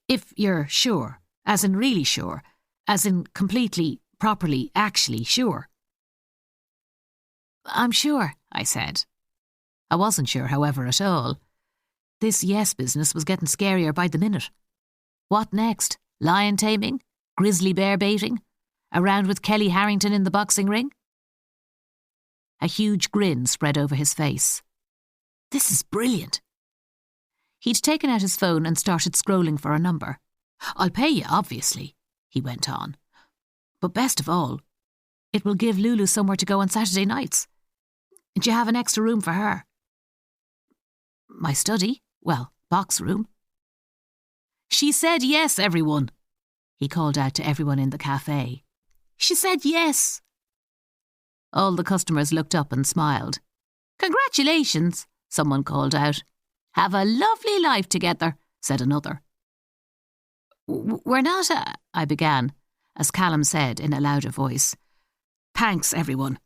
[SPEAKER 1] If you're sure, as in really sure, as in completely, properly, actually sure. I'm sure, I said. I wasn't sure, however, at all. This yes business was getting scarier by the minute. What next? Lion taming? Grizzly bear baiting? A round with Kelly Harrington in the boxing ring? A huge grin spread over his face. This is brilliant. He'd taken out his phone and started scrolling for a number. I'll pay you, obviously, he went on. But best of all, it will give Lulu somewhere to go on Saturday nights. Do you have an extra room for her? My study? Well, box room. She said yes, everyone, he called out to everyone in the cafe. She said yes. All the customers looked up and smiled. Congratulations, someone called out. Have a lovely life together, said another. We're not I began, as Callum said in a louder voice. Thanks, everyone.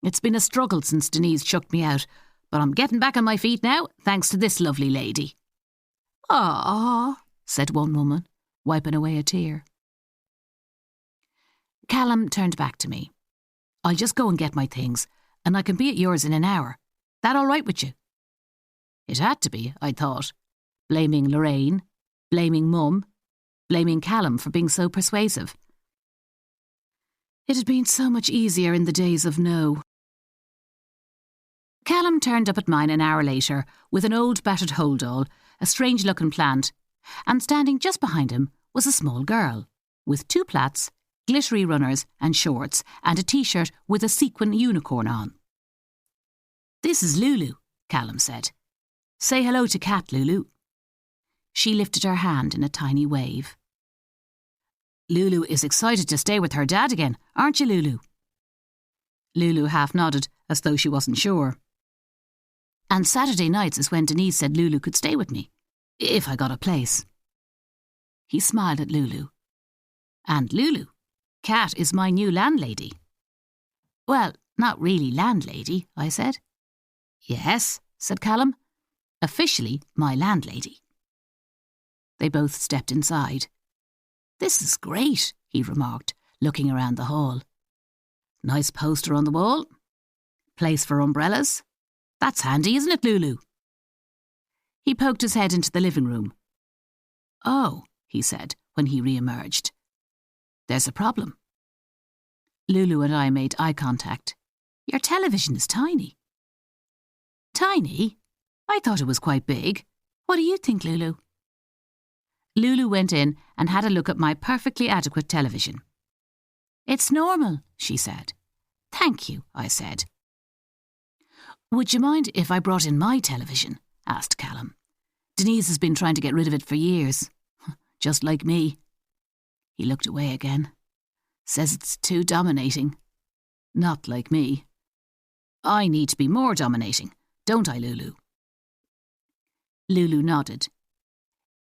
[SPEAKER 1] It's been a struggle since Denise chucked me out, but I'm getting back on my feet now, thanks to this lovely lady. Aww, said one woman, wiping away a tear. Callum turned back to me. I'll just go and get my things, and I can be at yours in an hour. That all right with you? It had to be, I thought, blaming Lorraine, blaming Mum, blaming Callum for being so persuasive. It had been so much easier in the days of no. Callum turned up at mine an hour later with an old battered holdall, a strange-looking plant, and standing just behind him was a small girl, with 2 plaits, glittery runners and shorts, and a T-shirt with a sequin unicorn on. "This is Lulu," Callum said. "Say hello to Kat, Lulu." She lifted her hand in a tiny wave. "Lulu is excited to stay with her dad again, aren't you, Lulu?" Lulu half nodded, as though she wasn't sure. "And Saturday nights is when Denise said Lulu could stay with me, if I got a place." He smiled at Lulu. "And Lulu, Kat is my new landlady." "Well, not really landlady," I said. "Yes," said Callum. "Officially my landlady." They both stepped inside. "This is great," he remarked, looking around the hall. "Nice poster on the wall. Place for umbrellas. That's handy, isn't it, Lulu?" He poked his head into the living room. "Oh," he said when he re-emerged. "There's a problem." Lulu and I made eye contact. "Your television is tiny." "Tiny? I thought it was quite big. What do you think, Lulu?" Lulu went in and had a look at my perfectly adequate television. "It's normal," she said. "Thank you," I said. "Would you mind if I brought in my television?" asked Callum. "Denise has been trying to get rid of it for years. Just like me." He looked away again. "Says it's too dominating. Not like me. I need to be more dominating, don't I, Lulu?" Lulu nodded.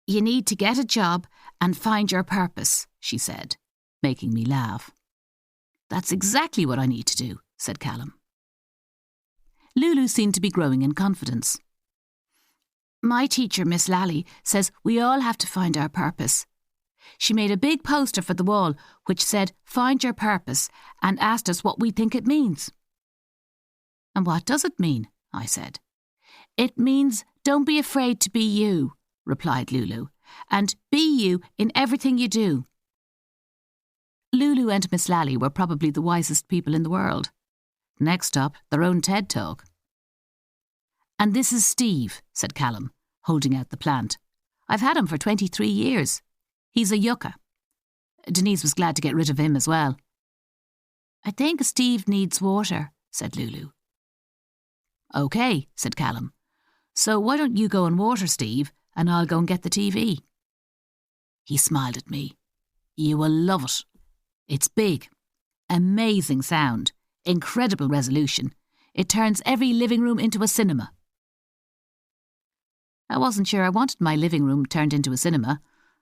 [SPEAKER 1] "You need to get a job and find your purpose," she said, making me laugh. "That's exactly what I need to do," said Callum. Lulu seemed to be growing in confidence. "My teacher, Miss Lally, says we all have to find our purpose. She made a big poster for the wall which said, 'Find your purpose,' and asked us what we think it means." "And what does it mean?" I said. "It means don't be afraid to be you," replied Lulu, "and be you in everything you do." Lulu and Miss Lally were probably the wisest people in the world. Next stop, their own TED Talk. "And this is Steve," said Callum, holding out the plant. "I've had him for 23 years. He's a yucca. Denise was glad to get rid of him as well." "I think Steve needs water," said Lulu. "OK," said Callum. "So why don't you go and water Steve, and I'll go and get the TV." He smiled at me. "You will love it. It's big. Amazing sound. Incredible resolution. It turns every living room into a cinema." I wasn't sure I wanted my living room turned into a cinema,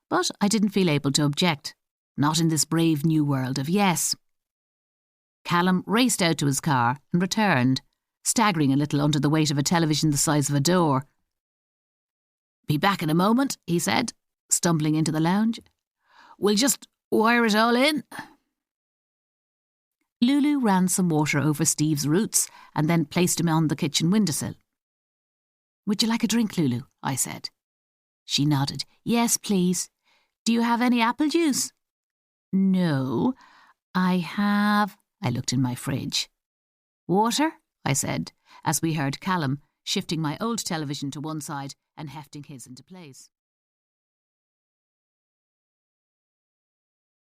[SPEAKER 1] but I didn't feel able to object. Not in this brave new world of yes. Callum raced out to his car and returned, staggering a little under the weight of a television the size of a door. "Be back in a moment," he said, stumbling into the lounge. "We'll just wire it all in." Lulu ran some water over Steve's roots and then placed him on the kitchen windowsill. "Would you like a drink, Lulu?" I said. She nodded. "Yes, please. Do you have any apple juice?" "No, I have—" I looked in my fridge. "Water?" I said, as we heard Callum shifting my old television to one side and hefting his into place.